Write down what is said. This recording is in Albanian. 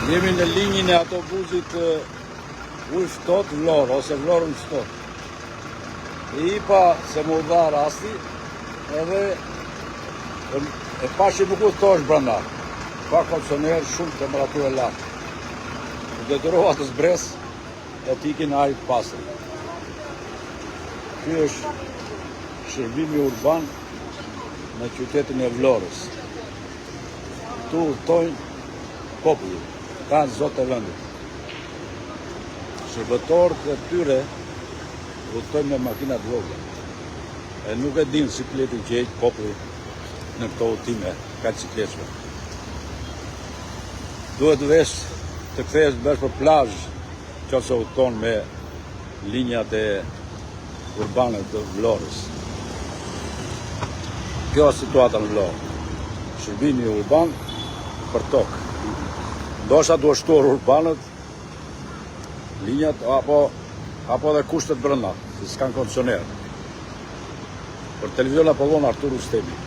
Jemi në linjin e autobusit Ulftot Vlorë, ose Vlorë Ulftot. I pa se më dha rasti, edhe e pashi nuk u thosh brenda. Ka kondicioner, shumë temperaturë lartë. Detyrova të zbres e t'ikin ajrit pastër. Ky është shërbimi urban në qytetin e Vlorës. Tu udhtojnë populli, kanë zotë e vendit. Shërbëtorët e tyre udhtojnë me makinat vogla. E nuk e dinë sikletin që heq populli në këto udhëtime ka cikletshme. Duhet vesh të kthehesh vesh për plazh, nëse udhton me linjat e urbane të Vlorës. Kjo është situata në Vlorë. Shërbimi urban për tokë. Ndoshta duhet shtuar urbanët, linjat apo dhe kushtet brenda, se s'kan kondicioner. Për televizion apollon Artur Ustemi.